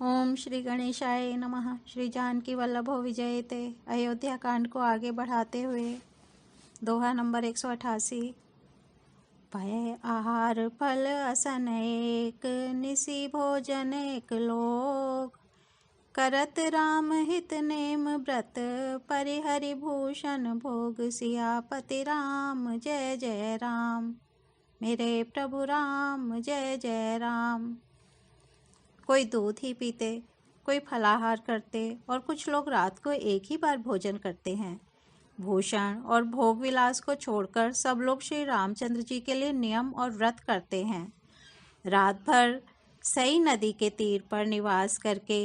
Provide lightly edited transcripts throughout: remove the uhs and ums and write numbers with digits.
ओम श्री गणेशाय नमः। श्री जानकी वल्लभो विजयते। अयोध्या कांड को आगे बढ़ाते हुए दोहा नंबर 188। भय आहार फल असन एक, निसी भोजन एक लोग। करत राम हित नेम व्रत, परिहरि भूषण भोग। सियापति राम जय जय राम, मेरे प्रभु राम जय जय राम। कोई दूध ही पीते, कोई फलाहार करते और कुछ लोग रात को एक ही बार भोजन करते हैं। भूषण और भोग विलास को छोड़कर सब लोग श्री रामचंद्र जी के लिए नियम और व्रत करते हैं। रात भर सई नदी के तीर पर निवास करके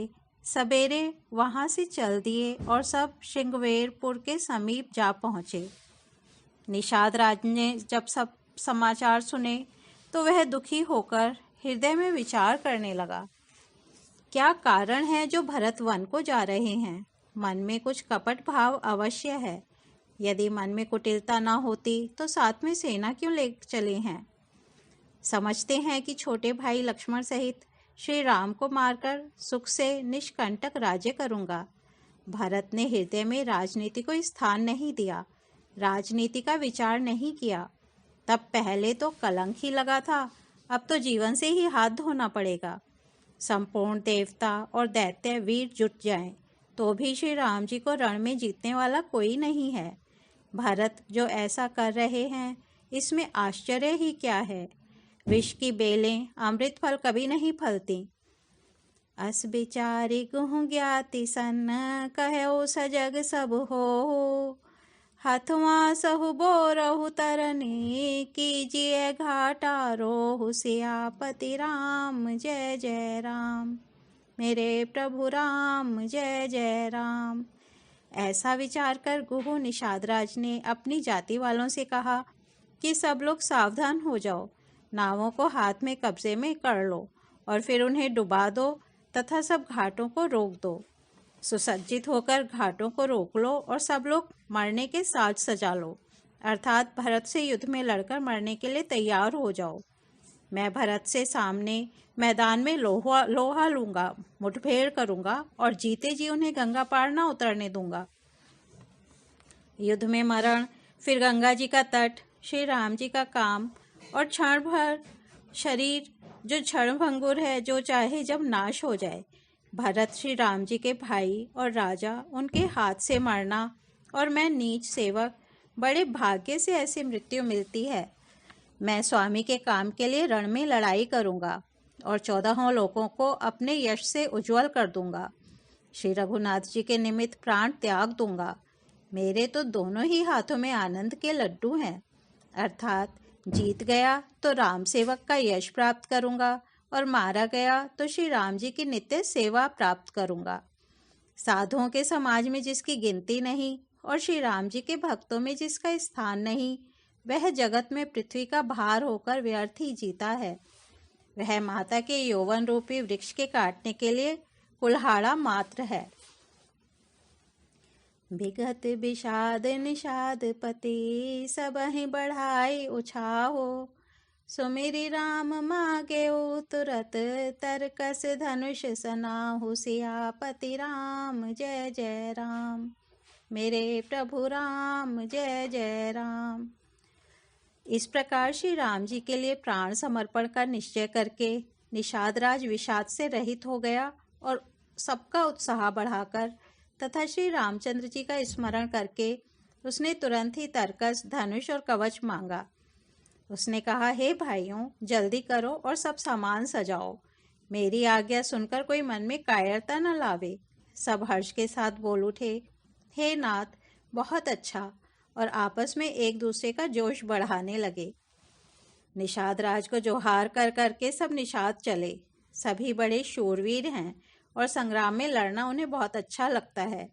सवेरे वहां से चल दिए और सब श्रृंगवेरपुर के समीप जा पहुँचे। निषाद राज ने जब सब समाचार सुने तो वह दुखी होकर हृदय में विचार करने लगा। क्या कारण है जो भरत वन को जा रहे हैं? मन में कुछ कपट भाव अवश्य है। यदि मन में कुटिलता न होती तो साथ में सेना क्यों ले चले हैं? समझते हैं कि छोटे भाई लक्ष्मण सहित श्री राम को मारकर सुख से निष्कंटक राज्य करूंगा। भरत ने हृदय में राजनीति को स्थान नहीं दिया, राजनीति का विचार नहीं किया। तब पहले तो कलंक ही लगा था, अब तो जीवन से ही हाथ धोना पड़ेगा। संपूर्ण देवता और दैत्य वीर जुट जाएं, तो भी श्री राम जी को रण में जीतने वाला कोई नहीं है। भरत जो ऐसा कर रहे हैं, इसमें आश्चर्य ही क्या है? विष की बेलें अमृत फल कभी नहीं फलती। अस बिचारी गुह ज्ञाति सन, कहो सजग सब हो। हथवा सहु बोरहु तरनी, कीजिए घाटा रोहु। सियापति राम जय जय राम, मेरे प्रभु राम जय जय राम। ऐसा विचार कर गुहु निषादराज ने अपनी जाति वालों से कहा कि सब लोग सावधान हो जाओ, नावों को हाथ में कब्जे में कर लो और फिर उन्हें डुबा दो तथा सब घाटों को रोक दो। सुसज्जित होकर घाटों को रोक लो और सब लोग मरने के साज सजा लो, अर्थात भरत से युद्ध में लड़कर मरने के लिए तैयार हो जाओ। मैं भरत से सामने मैदान में लोहा लूंगा, मुठभेड़ करूंगा और जीते जी उन्हें गंगा पार न उतरने दूंगा। युद्ध में मरण, फिर गंगा जी का तट, श्री राम जी का काम और क्षण भर शरीर जो क्षण भंगुर है, जो चाहे जब नाश हो जाए। भरत श्री राम जी के भाई और राजा, उनके हाथ से मरना और मैं नीच सेवक, बड़े भाग्य से ऐसी मृत्यु मिलती है। मैं स्वामी के काम के लिए रण में लड़ाई करूंगा और 14 लोगों को अपने यश से उज्जवल कर दूंगा। श्री रघुनाथ जी के निमित्त प्राण त्याग दूंगा। मेरे तो दोनों ही हाथों में आनंद के लड्डू हैं, अर्थात जीत गया तो राम सेवक का यश प्राप्त करूंगा और मारा गया तो श्री राम जी की नित्य सेवा प्राप्त करूंगा। साधुओं के समाज में जिसकी गिनती नहीं और श्री राम जी के भक्तों में जिसका स्थान नहीं, वह जगत में पृथ्वी का भार होकर व्यर्थ ही जीता है। वह माता के यौवन रूपी वृक्ष के काटने के लिए कुल्हाड़ा मात्र है। विगत विषाद निषाद पति, सबहि बढ़ाई उछाहो। सुमिरि राम मागे तुरत, तरकस धनुष सनाहु। सियापति राम जय जय राम, मेरे प्रभु राम जय जय राम। इस प्रकार श्री राम जी के लिए प्राण समर्पण का निश्चय करके निषादराज विषाद से रहित हो गया और सबका उत्साह बढ़ाकर तथा श्री रामचंद्र जी का स्मरण करके उसने तुरंत ही तरकस, धनुष और कवच मांगा। उसने कहा, हे भाइयों, जल्दी करो और सब सामान सजाओ। मेरी आज्ञा सुनकर कोई मन में कायरता न लावे। सब हर्ष के साथ बोल उठे, हे नाथ, बहुत अच्छा, और आपस में एक दूसरे का जोश बढ़ाने लगे। निषाद राज को जोहार कर करके सब निषाद चले। सभी बड़े शूरवीर हैं और संग्राम में लड़ना उन्हें बहुत अच्छा लगता है।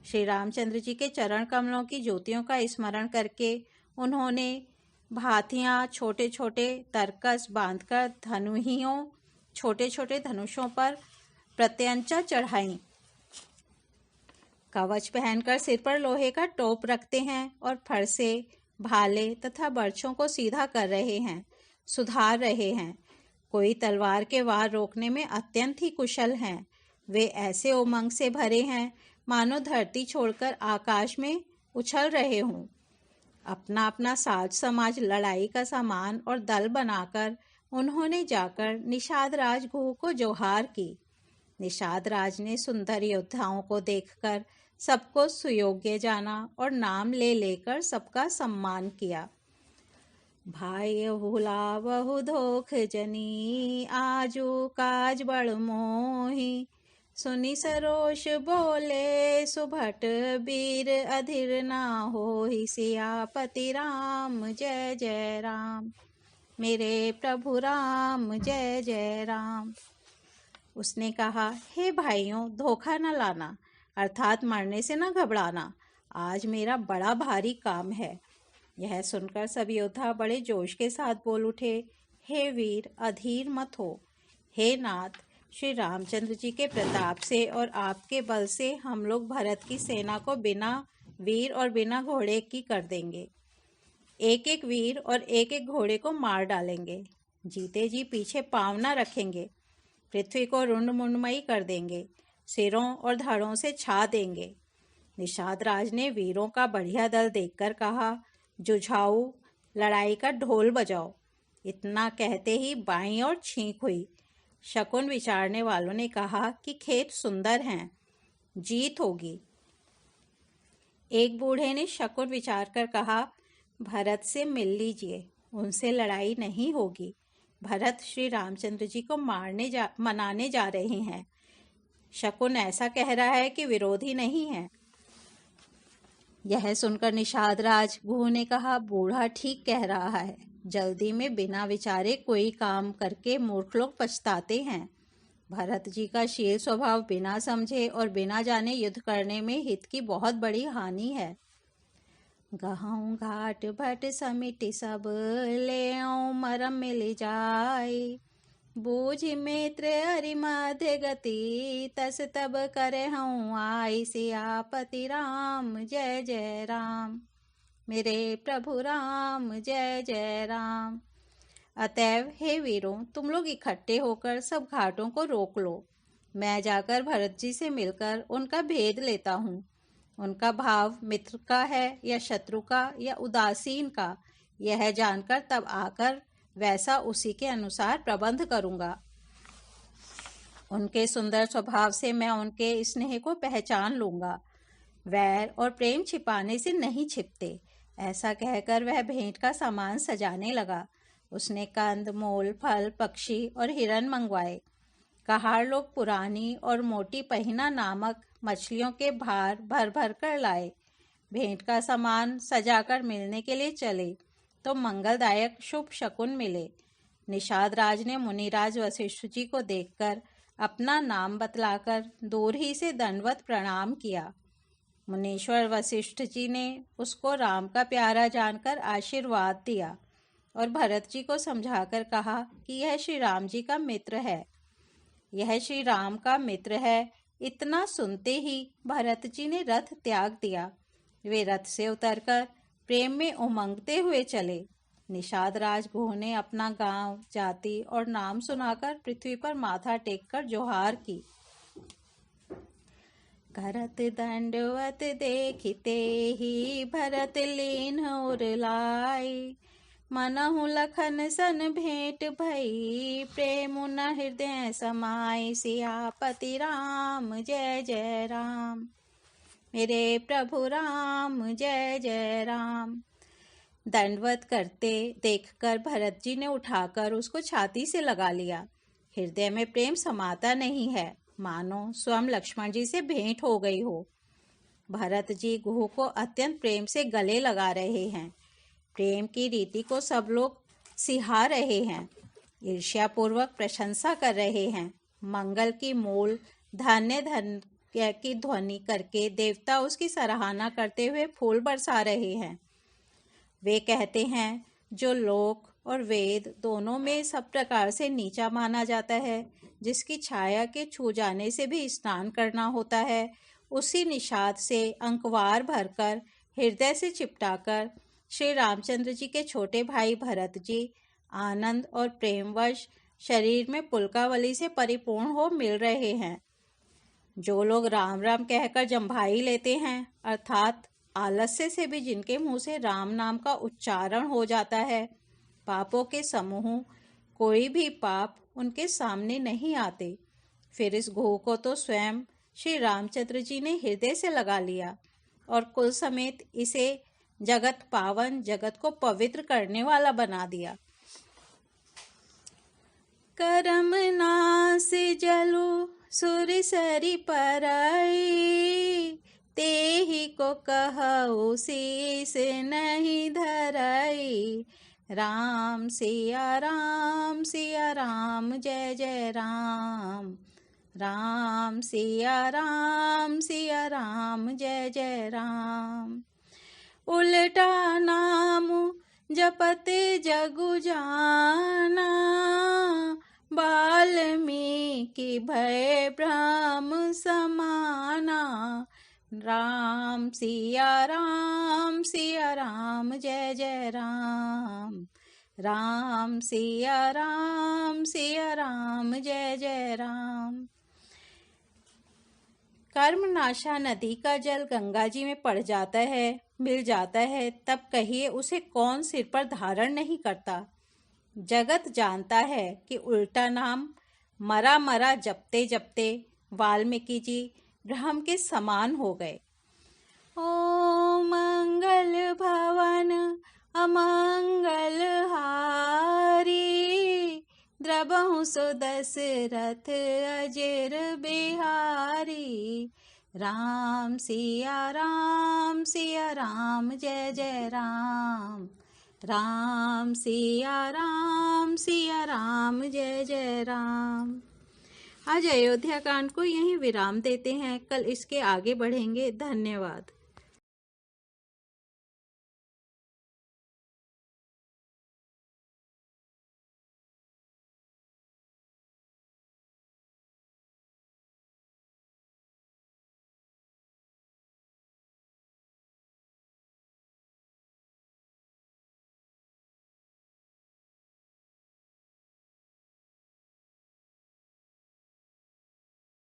श्री रामचंद्र जी के चरण कमलों की ज्योतियों का स्मरण करके उन्होंने भातियां छोटे छोटे तरकस बांधकर धनुहियों छोटे छोटे धनुषों पर प्रत्यंचा चढ़ाई। कवच पहनकर सिर पर लोहे का टोप रखते हैं और फरसे, भाले तथा बर्छों को सीधा कर रहे हैं, सुधार रहे हैं। कोई तलवार के वार रोकने में अत्यंत ही कुशल हैं वे ऐसे उमंग से भरे हैं मानो धरती छोड़कर आकाश में उछल रहे हों। अपना अपना साज समाज लड़ाई का सामान और दल बनाकर उन्होंने जाकर निषाद राज गुह को जोहार की। निषाद राज ने सुंदर योद्धाओं को देखकर सबको सुयोग्य जाना और नाम ले लेकर सबका सम्मान किया। भाई हुला बहु धोख जनी, आजू काज बड़ मोही। सुनी सरोष बोले सुभट, बीर अधीर ना होहि। सियापति राम जय जय राम, मेरे प्रभु राम जय जय राम। उसने कहा, हे भाइयों, धोखा न लाना, अर्थात मरने से न घबराना। आज मेरा बड़ा भारी काम है। यह सुनकर सब योद्धा बड़े जोश के साथ बोल उठे, हे वीर, अधीर मत हो। हे नाथ, श्री रामचंद्र जी के प्रताप से और आपके बल से हम लोग भरत की सेना को बिना वीर और बिना घोड़े की कर देंगे। एक एक वीर और एक एक घोड़े को मार डालेंगे। जीते जी पीछे पाँव न रखेंगे। पृथ्वी को रुंड मुंडमयी कर देंगे। सिरों और धड़ों से छा देंगे। निषाद राज ने वीरों का बढ़िया दल देखकर कहा, जुझाऊ, लड़ाई का ढोल बजाओ। इतना कहते ही बाईं ओर छींक हुई। शकुन विचारने वालों ने कहा कि खेत सुंदर हैं, जीत होगी। एक बूढ़े ने शकुन विचार कर कहा, भरत से मिल लीजिए, उनसे लड़ाई नहीं होगी। भरत श्री रामचंद्र जी को मनाने जा रहे हैं। शकुन ऐसा कह रहा है कि विरोधी नहीं है। यह सुनकर निषाद राज गुह ने कहा, बूढ़ा ठीक कह रहा है। जल्दी में बिना विचारे कोई काम करके मूर्ख लोग पछताते हैं। भरत जी का शील स्वभाव बिना समझे और बिना जाने युद्ध करने में हित की बहुत बड़ी हानि है। गहूँ घाट भट समिति सब, ले मरम मिल जाय। बूझ मित्र अरि मध्य गति, तस तब करे हूँ आई। सियापति राम जय जय राम, मेरे प्रभु राम जय जय राम। अतएव हे वीरों, तुम लोग इकट्ठे होकर सब घाटों को रोक लो। मैं जाकर भरत जी से मिलकर उनका भेद लेता हूँ। उनका भाव मित्र का है या शत्रु का या उदासीन का, यह जानकर तब आकर वैसा उसी के अनुसार प्रबंध करूंगा। उनके सुंदर स्वभाव से मैं उनके स्नेह को पहचान लूंगा। वैर और प्रेम छिपाने से नहीं छिपते। ऐसा कहकर वह भेंट का सामान सजाने लगा। उसने कंद, मोल, फल, पक्षी और हिरन मंगवाए। कहार लोग पुरानी और मोटी पहिना नामक मछलियों के भार भर भर कर लाए। भेंट का सामान सजाकर मिलने के लिए चले तो मंगलदायक शुभ शकुन मिले। निषाद राज ने मुनिराज वशिष्ठ जी को देखकर अपना नाम बतलाकर दूर ही से दंडवत प्रणाम किया। मुनीश्वर वशिष्ठ जी ने उसको राम का प्यारा जानकर आशीर्वाद दिया और भरत जी को समझाकर कहा कि यह श्री राम जी का मित्र है। यह श्री राम का मित्र है। इतना सुनते ही भरत जी ने रथ त्याग दिया। वे रथ से उतरकर प्रेम में उमंगते हुए चले। निषाद राज गुह ने अपना गांव, जाति और नाम सुनाकर पृथ्वी पर माथा टेककर जोहार की। करत दंडवत देखते ही भरत लीन उर लाई। मनहु लखन सन भेंट भई, प्रेम न हृदय समाई। सियापति राम जय जय राम, मेरे प्रभु राम जय जय राम। दंडवत करते देखकर भरत जी ने उठाकर उसको छाती से लगा लिया। हृदय में प्रेम समाता नहीं है, मानो स्वयं लक्ष्मण जी से भेंट हो गई हो। भरत जी गुह को अत्यंत प्रेम से गले लगा रहे हैं। प्रेम की रीति को सब लोग सिहा रहे हैं। ईर्ष्यापूर्वक प्रशंसा कर रहे हैं। मंगल की मूल धन्य धन की ध्वनि करके देवता उसकी सराहना करते हुए फूल बरसा रहे हैं। वे कहते हैं, जो लोक और वेद दोनों में सब प्रकार से नीचा माना जाता है, जिसकी छाया के छू जाने से भी स्नान करना होता है, उसी निषाद से अंकवार भरकर हृदय से चिपटाकर श्री रामचंद्र जी के छोटे भाई भरत जी आनंद और प्रेमवश शरीर में पुलकावली से परिपूर्ण हो मिल रहे हैं। जो लोग राम राम कहकर जम्भाई लेते हैं, अर्थात आलस्य से भी जिनके मुंह से राम नाम का उच्चारण हो जाता है, पापों के समूह, कोई भी पाप उनके सामने नहीं आते। फिर इस घोह को तो स्वयं श्री रामचंद्र जी ने हृदय से लगा लिया और कुल समेत इसे जगत पावन, जगत को पवित्र करने वाला बना दिया। करम नास जलु सुरसरी परई, तेहि को कहु शीस नहीं धरई। राम सिया राम जय जय राम। राम सिया राम जय जय राम। उल्टा नाम जपत जगु जाना, वाल्मीकि भय ब्रह्म समाना। राम सिया राम जय जय राम। राम सिया राम जय जय राम। कर्मनाशा नदी का जल गंगा जी में पड़ जाता है, मिल जाता है, तब कहिए उसे कौन सिर पर धारण नहीं करता। जगत जानता है कि उल्टा नाम मरा मरा जपते जपते वाल्मीकि जी ब्रह्म के समान हो गए। ओ मंगल भवन अमंगल हारी, द्रबहु सो दशरथ अजर बिहारी। राम सिया राम जय जय राम। राम सिया राम जय जय राम। आज अयोध्या कांड को यहीं विराम देते हैं, कल इसके आगे बढ़ेंगे। धन्यवाद।